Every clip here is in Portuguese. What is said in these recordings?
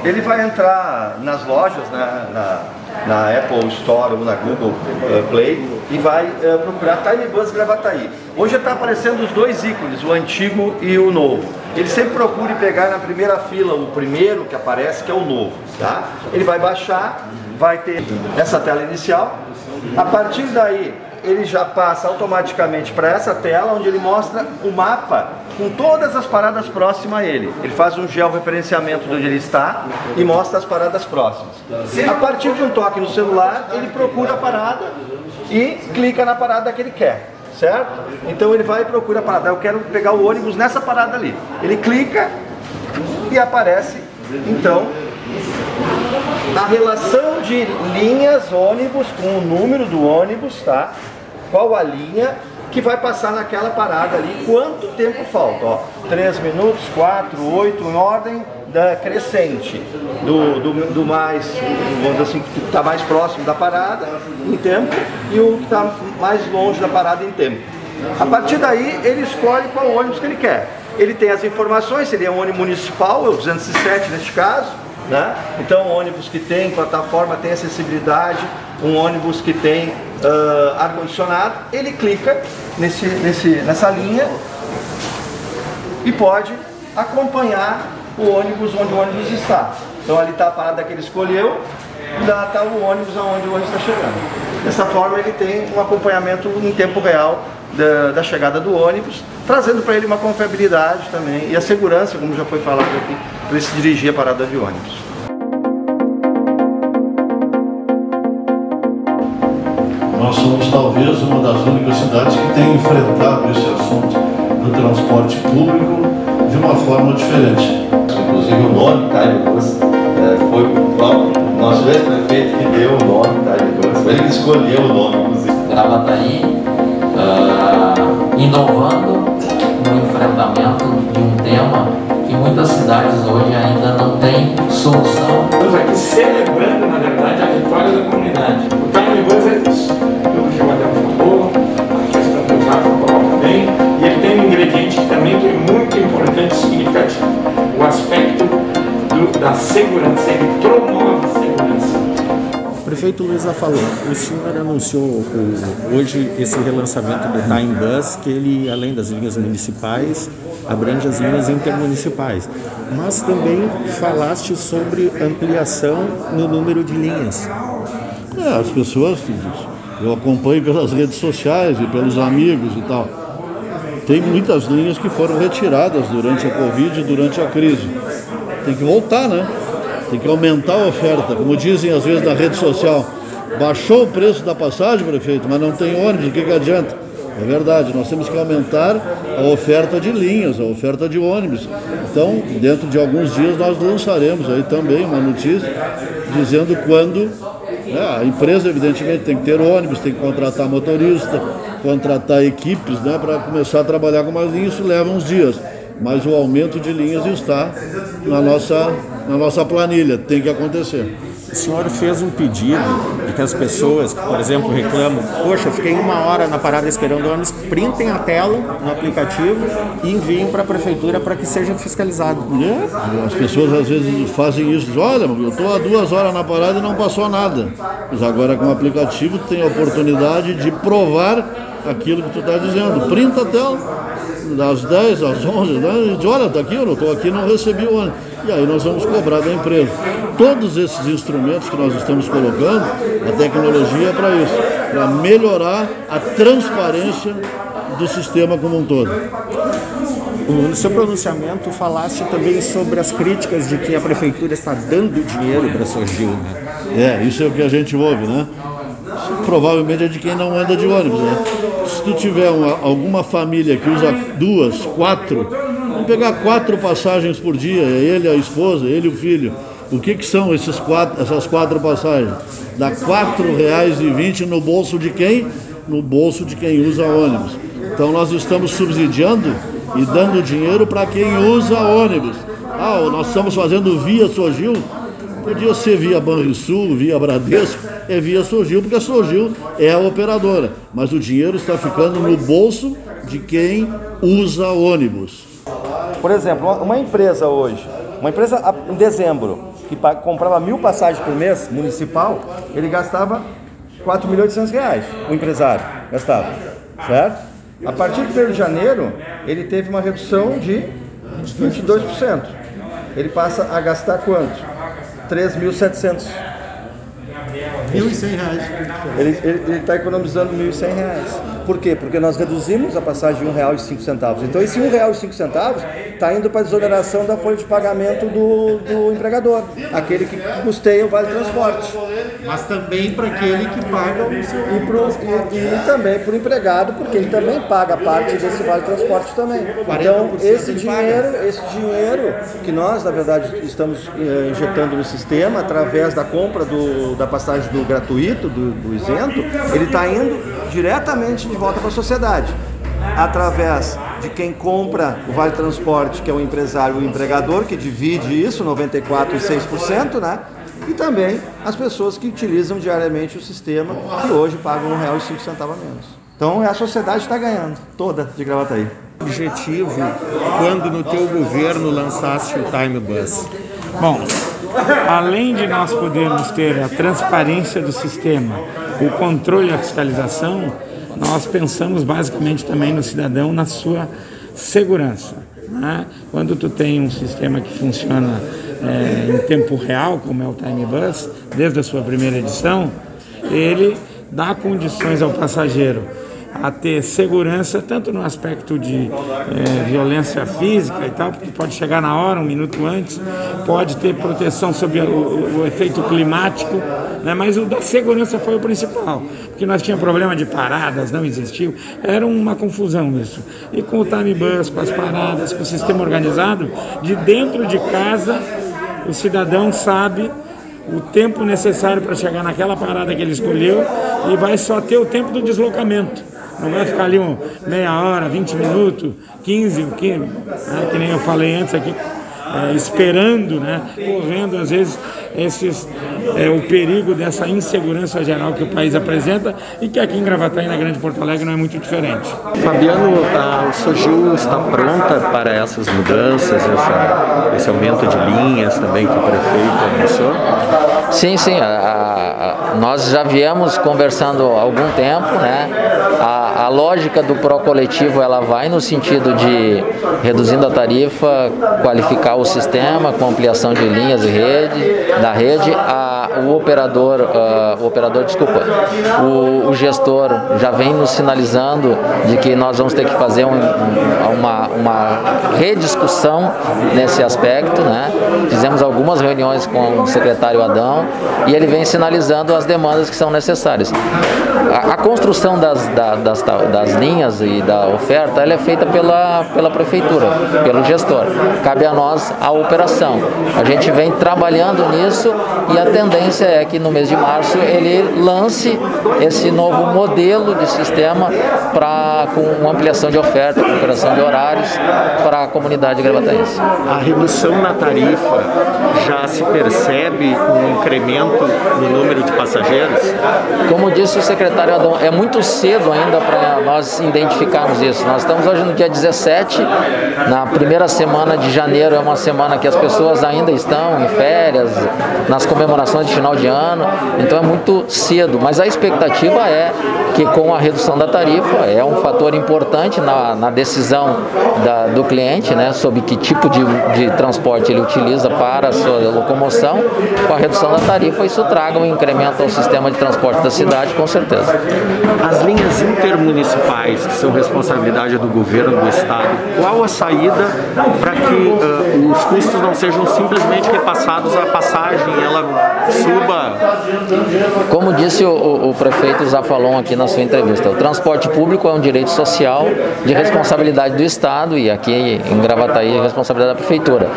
Ele vai entrar nas lojas, né, na Apple Store ou na Google Play e vai procurar Time Bus Gravataí. Hoje está aparecendo os dois ícones, o antigo e o novo. Ele sempre procure pegar na primeira fila o primeiro que aparece, que é o novo, tá? Ele vai baixar, vai ter essa tela inicial. A partir daí, ele já passa automaticamente para essa tela, onde ele mostra o mapa com todas as paradas próximas a ele. Ele faz um georreferenciamento de onde ele está e mostra as paradas próximas. A partir de um toque no celular, ele procura a parada e clica na parada que ele quer, certo? Então ele vai e procura a parada. Eu quero pegar o ônibus nessa parada ali. Ele clica e aparece, então, a relação de linhas ônibus com o número do ônibus, tá? Qual a linha que vai passar naquela parada ali, quanto tempo falta, ó, 3 minutos, 4, 8, em ordem da crescente, do mais, vamos dizer assim, que está mais próximo da parada em tempo e o que está mais longe da parada em tempo. A partir daí, ele escolhe qual ônibus que ele quer. Ele tem as informações, se ele é um ônibus municipal, é o 207 neste caso, né? Então, ônibus que tem plataforma, tem acessibilidade, um ônibus que tem ar-condicionado, ele clica nessa linha e pode acompanhar o ônibus onde o ônibus está. Então ali está a parada que ele escolheu e lá está o ônibus aonde o ônibus está chegando. Dessa forma ele tem um acompanhamento em tempo real da chegada do ônibus, trazendo para ele uma confiabilidade também e a segurança, como já foi falado aqui, para ele se dirigir a parada de ônibus. Nós somos talvez uma das únicas cidades que tem enfrentado esse assunto do transporte público de uma forma diferente. Inclusive o nome Time Bus foi o próprio nosso ex-prefeito que deu o nome Time Bus, foi ele que escolheu o nome, inclusive. Gravataí inovando no enfrentamento de um tema que muitas cidades hoje ainda não têm solução. Estamos aqui celebrando, na verdade, a vitória da comunidade. O Time Bus é isso. O que o Adão falou, a questão que o Zafra coloca bem, e ele tem um ingrediente também que é muito importante e significativo. O aspecto da segurança, ele promove a segurança. O prefeito Luiz já falou, o senhor anunciou hoje esse relançamento do Time Bus, que ele, além das linhas municipais, abrange as linhas intermunicipais. Mas também falaste sobre ampliação no número de linhas. As pessoas, eu acompanho pelas redes sociais e pelos amigos e tal. Tem muitas linhas que foram retiradas durante a Covid e durante a crise. Tem que voltar, né? Tem que aumentar a oferta. Como dizem às vezes na rede social, baixou o preço da passagem, prefeito, mas não tem ônibus, o que adianta? É verdade, nós temos que aumentar a oferta de linhas, a oferta de ônibus. Então, dentro de alguns dias nós lançaremos aí também uma notícia dizendo quando a empresa, evidentemente, tem que ter ônibus, tem que contratar motorista, contratar equipes, né, para começar a trabalhar com mais linhas. Isso leva uns dias, mas o aumento de linhas está na nossa planilha, tem que acontecer. O senhor fez um pedido de que as pessoas que, por exemplo, reclamam, poxa, eu fiquei 1 hora na parada esperando o ônibus, printem a tela no aplicativo e enviem para a prefeitura para que seja fiscalizado. As pessoas às vezes fazem isso, dizem, olha, eu estou há 2 horas na parada e não passou nada. Mas agora com o aplicativo tem a oportunidade de provar aquilo que tu está dizendo. Printa a tela, das 10 às 11, né? E diz, olha, está aqui, eu não estou aqui, não recebi o ônibus. E aí nós vamos cobrar da empresa. Todos esses instrumentos que nós estamos colocando, a tecnologia é para isso, para melhorar a transparência do sistema como um todo. No seu pronunciamento falaste também sobre as críticas de que a prefeitura está dando dinheiro para a Sogil, né? Isso é o que a gente ouve, né? Isso provavelmente é de quem não anda de ônibus, né? Se tu tiver alguma família que usa 2, 4, vamos pegar 4 passagens por dia, ele, a esposa, ele e o filho. O que são essas 4 passagens? Dá R$ 4,20 no bolso de quem? No bolso de quem usa ônibus. Então nós estamos subsidiando e dando dinheiro para quem usa ônibus. Nós estamos fazendo via Sogil. Podia ser via Banrisul, via Bradesco, é via Sogil, porque a Sogil é a operadora. Mas o dinheiro está ficando no bolso de quem usa ônibus. Por exemplo, uma empresa hoje, em dezembro, que comprava 1.000 passagens por mês, municipal, ele gastava R$4.800, o empresário gastava, certo? A partir de 1º de janeiro, ele teve uma redução de 22%. Ele passa a gastar quanto? R$3.700. R$1.100. Ele está economizando R$1.100. Por quê? Porque nós reduzimos a passagem de R$1,05. Então esse R$1,05 está indo para a desoneração da folha de pagamento do empregador, aquele que custeia o Vale Transporte. Mas também para aquele que paga o seu... E também para o empregado, porque ele também paga parte desse Vale Transporte também. Então esse dinheiro que nós, na verdade, estamos injetando no sistema através da compra da passagem do gratuito, do isento, ele está indo diretamente de volta para a sociedade, através de quem compra o Vale Transporte, que é o empresário e o empregador, que divide isso, 94,6%, né? E também as pessoas que utilizam diariamente o sistema, que hoje pagam R$1,05 a menos. Então a sociedade está ganhando, toda de Gravataí. Objetivo quando no teu governo lançaste o Time Bus? Bom, além de nós podermos ter a transparência do sistema, o controle e a fiscalização, nós pensamos basicamente também no cidadão, na sua segurança, né? Quando tu tem um sistema que funciona em tempo real, como é o Time Bus, desde a sua primeira edição, ele dá condições ao passageiro a ter segurança, tanto no aspecto de violência física e tal, porque pode chegar na hora, 1 minuto antes, pode ter proteção sobre o efeito climático, né? Mas o da segurança foi o principal, porque nós tínhamos problema de paradas, não existiu, era uma confusão isso. E com o Time Bus, com as paradas, com o sistema organizado, de dentro de casa, o cidadão sabe o tempo necessário para chegar naquela parada que ele escolheu e vai só ter o tempo do deslocamento. Não vai ficar ali meia hora, 20 minutos, 15, né, que nem eu falei antes aqui, esperando, né, correndo às vezes o perigo dessa insegurança geral que o país apresenta e que aqui em Gravataí, na Grande Porto Alegre, não é muito diferente. Fabiano, o Sogil está pronta para essas mudanças, esse aumento de linhas também que o prefeito anunciou? Sim, nós já viemos conversando há algum tempo, né? A lógica do pró-coletivo, ela vai no sentido de, reduzindo a tarifa, qualificar o sistema com ampliação de linhas da rede. O gestor já vem nos sinalizando de que nós vamos ter que fazer uma rediscussão nesse aspecto, né? Fizemos algumas reuniões com o secretário Adão e ele vem sinalizando as demandas que são necessárias. A construção das linhas e da oferta, ela é feita pela prefeitura, pelo gestor. Cabe a nós a operação. A gente vem trabalhando nisso e a tendência é que no mês de março ele lance esse novo modelo de sistema com uma ampliação de oferta, com operação de horários para a comunidade gravataense. A redução na tarifa, já se percebe um incremento no número de passageiros? Como disse o secretário Adão, é muito cedo ainda para nós identificarmos isso. Nós estamos hoje no dia 17, na primeira semana de janeiro, é uma semana que as pessoas ainda estão em férias, nas comemorações de final de ano, então é muito cedo, mas a expectativa é que com a redução da tarifa, é um fator importante na decisão do cliente, né, sobre que tipo de transporte ele utiliza para a sua locomoção. Com a redução da tarifa, isso traga um incremento ao sistema de transporte da cidade, com certeza. As linhas intermunicipais, que são responsabilidade do governo do estado, qual a saída para que os custos não sejam simplesmente repassados, a passagem ela suba? Como disse o prefeito Zafalon aqui na sua entrevista, o transporte público é um direito social de responsabilidade do estado e aqui em Gravataí é responsabilidade da prefeitura.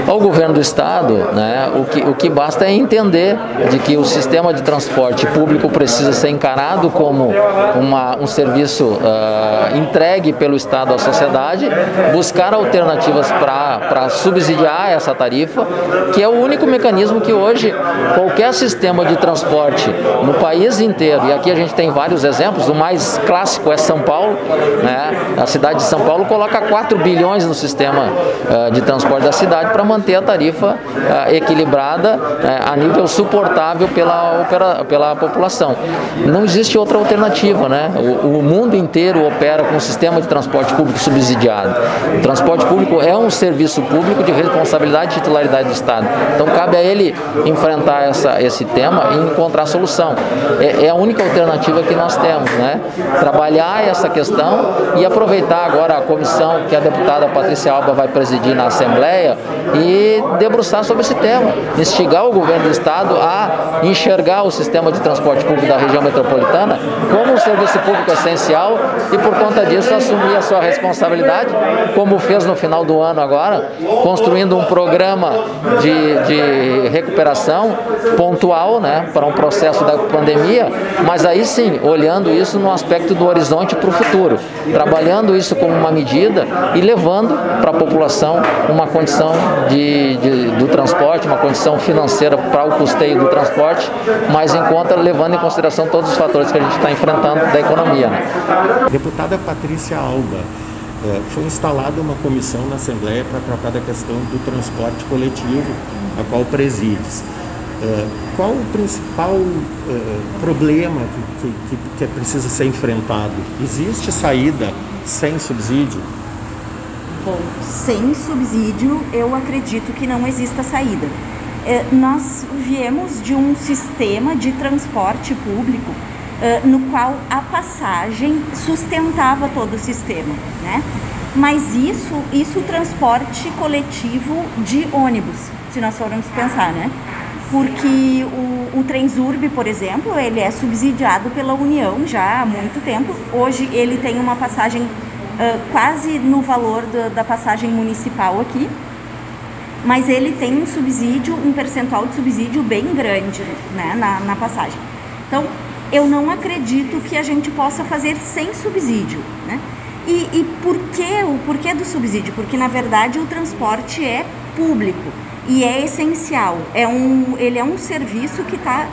Ao governo do estado, né, o que basta é entender de que o sistema de transporte público precisa ser encarado como um serviço serviço entregue pelo Estado à sociedade, buscar alternativas para subsidiar essa tarifa, que é o único mecanismo que hoje qualquer sistema de transporte no país inteiro, e aqui a gente tem vários exemplos, o mais clássico é São Paulo, né? A cidade de São Paulo coloca 4 bilhões no sistema de transporte da cidade para manter a tarifa equilibrada a nível suportável pela população. Não existe outra alternativa, né? O mundo inteiro opera com um sistema de transporte público subsidiado. O transporte público é um serviço público de responsabilidade e titularidade do Estado. Então cabe a ele enfrentar esse tema e encontrar solução. É a única alternativa que nós temos, né? Trabalhar essa questão e aproveitar agora a comissão que a deputada Patrícia Alba vai presidir na Assembleia e debruçar sobre esse tema, instigar o governo do Estado a enxergar o sistema de transporte público da região metropolitana como um serviço público essencial e, por conta disso, assumir a sua responsabilidade, como fez no final do ano agora, construindo um programa de recuperação pontual, né, para um processo da pandemia, mas aí sim, olhando isso no aspecto do horizonte para o futuro, trabalhando isso como uma medida e levando para a população uma condição do transporte, uma condição financeira para o custeio do transporte, mas levando em consideração todos os fatores que a gente está enfrentando da economia, né? Deputada Patrícia Alba, foi instalada uma comissão na Assembleia para tratar da questão do transporte coletivo, a qual presides. Qual o principal problema que precisa ser enfrentado? Existe saída sem subsídio? Bom, sem subsídio, eu acredito que não exista saída. Nós viemos de um sistema de transporte público no qual a passagem sustentava todo o sistema, né? Mas isso o transporte coletivo de ônibus, se nós formos pensar, né? Porque o Transurb, por exemplo, ele é subsidiado pela União já há muito tempo. Hoje ele tem uma passagem quase no valor da passagem municipal aqui, mas ele tem um subsídio, um percentual de subsídio bem grande, né, na passagem. Então, eu não acredito que a gente possa fazer sem subsídio, né? E por quê do subsídio? Porque, na verdade, o transporte é público e é essencial. Ele é um serviço que está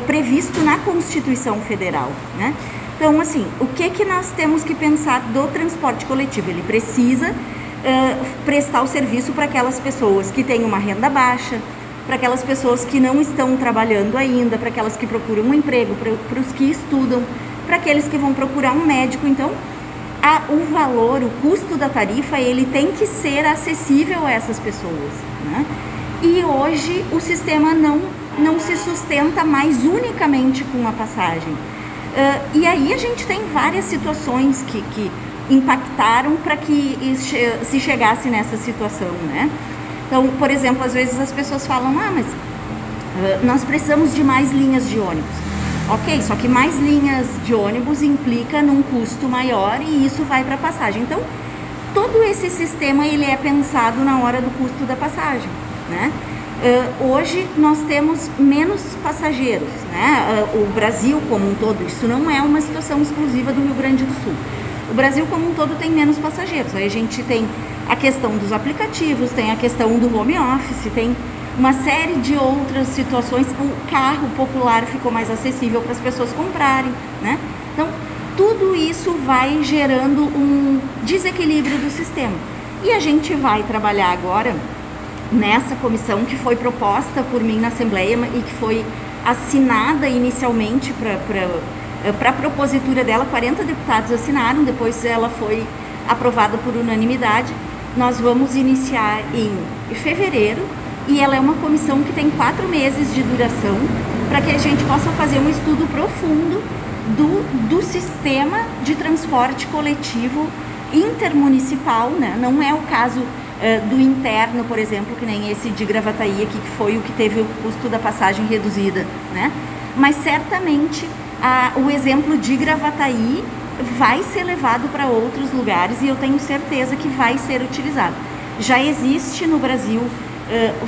previsto na Constituição Federal, né? Então, assim, o que nós temos que pensar do transporte coletivo? Ele precisa prestar o serviço para aquelas pessoas que têm uma renda baixa, para aquelas pessoas que não estão trabalhando ainda, para aquelas que procuram um emprego, para os que estudam, para aqueles que vão procurar um médico. Então, o valor, o custo da tarifa, ele tem que ser acessível a essas pessoas, né? E hoje o sistema não se sustenta mais unicamente com a passagem. E aí a gente tem várias situações que impactaram para que se chegasse nessa situação, né? Então, por exemplo, às vezes as pessoas falam, mas nós precisamos de mais linhas de ônibus. Ok, só que mais linhas de ônibus implica num custo maior e isso vai para a passagem. Então, todo esse sistema ele é pensado na hora do custo da passagem, né? Hoje nós temos menos passageiros, né? O Brasil como um todo, isso não é uma situação exclusiva do Rio Grande do Sul. O Brasil como um todo tem menos passageiros. Aí a gente tem a questão dos aplicativos, tem a questão do home office, tem uma série de outras situações. O carro popular ficou mais acessível para as pessoas comprarem, né? Então, tudo isso vai gerando um desequilíbrio do sistema. E a gente vai trabalhar agora nessa comissão que foi proposta por mim na Assembleia e que foi assinada inicialmente para a propositura dela. 40 deputados assinaram, depois ela foi aprovada por unanimidade. Nós vamos iniciar em fevereiro e ela é uma comissão que tem 4 meses de duração para que a gente possa fazer um estudo profundo do sistema de transporte coletivo intermunicipal, né? Não é o caso do interno, por exemplo, que nem esse de Gravataí aqui, que foi o que teve o custo da passagem reduzida, né? Mas certamente o exemplo de Gravataí vai ser levado para outros lugares e eu tenho certeza que vai ser utilizado. Já existe no Brasil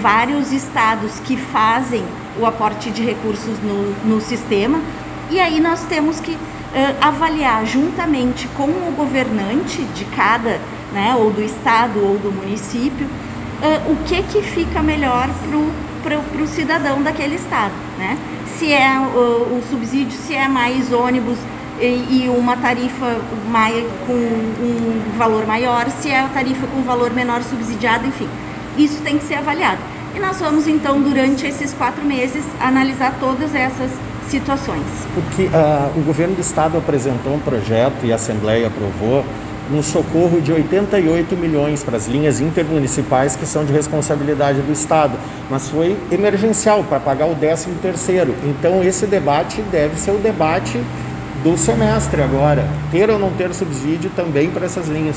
vários estados que fazem o aporte de recursos no sistema, e aí nós temos que avaliar juntamente com o governante de cada, né, ou do estado ou do município, o que fica melhor para o cidadão daquele estado, né? Se é o subsídio, se é mais ônibus e uma tarifa com um valor maior, se é a tarifa com valor menor subsidiado, enfim, isso tem que ser avaliado. E nós vamos então, durante esses 4 meses, analisar todas essas situações. Porque o governo do estado apresentou um projeto e a Assembleia aprovou um socorro de 88 milhões para as linhas intermunicipais que são de responsabilidade do estado, mas foi emergencial para pagar o 13º. Então esse debate deve ser o debate do semestre agora, ter ou não ter subsídio também para essas linhas.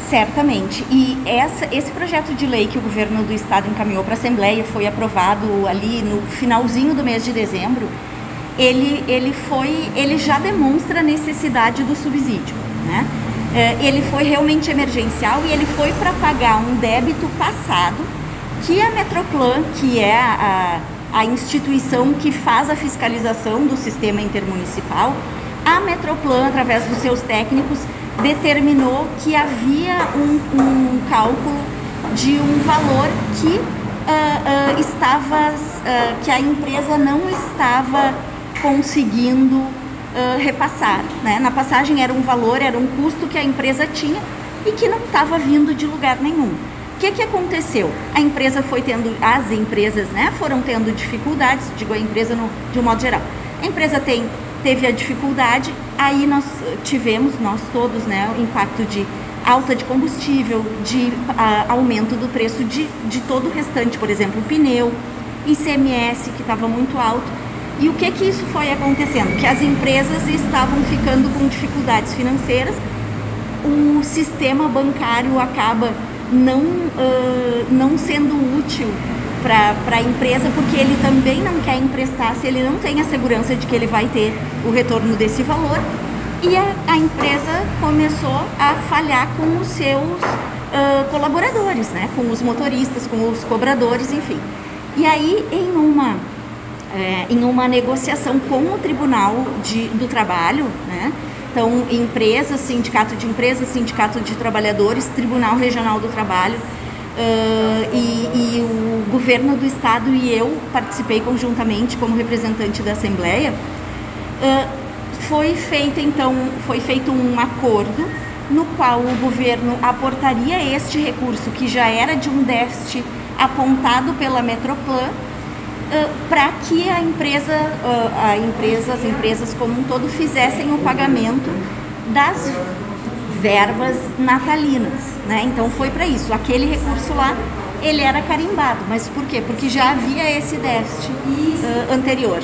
Certamente, e esse projeto de lei que o governo do estado encaminhou para a Assembleia, foi aprovado ali no finalzinho do mês de dezembro, ele já demonstra a necessidade do subsídio, né? Ele foi realmente emergencial e ele foi para pagar um débito passado que a Metroplan, que é a instituição que faz a fiscalização do sistema intermunicipal, a Metroplan, através dos seus técnicos, determinou que havia um cálculo de um valor que que a empresa não estava conseguindo repassar, né? Na passagem era um valor, era um custo que a empresa tinha e que não estava vindo de lugar nenhum. O que aconteceu? As empresas, né, foram tendo dificuldades, digo a empresa de um modo geral. A empresa teve a dificuldade, aí nós todos, né, o impacto de alta de combustível, de aumento do preço de todo o restante, por exemplo, o pneu, ICMS que estava muito alto. E o que isso foi acontecendo? Que as empresas estavam ficando com dificuldades financeiras, o sistema bancário acaba não sendo útil para a empresa, porque ele também não quer emprestar se ele não tem a segurança de que ele vai ter o retorno desse valor, e a empresa começou a falhar com os seus colaboradores, né? Com os motoristas, com os cobradores, enfim. E aí, em uma negociação com o Tribunal do Trabalho, né? Então, empresas, sindicato de empresas, sindicato de trabalhadores, Tribunal Regional do Trabalho, e o governo do estado e eu participei conjuntamente como representante da Assembleia, foi feito um acordo no qual o governo aportaria este recurso, que já era de um déficit apontado pela Metroplan, para que as empresas como um todo fizessem o pagamento das verbas natalinas, né? Então foi para isso. Aquele recurso lá, ele era carimbado, mas por quê? Porque já havia esse déficit anterior.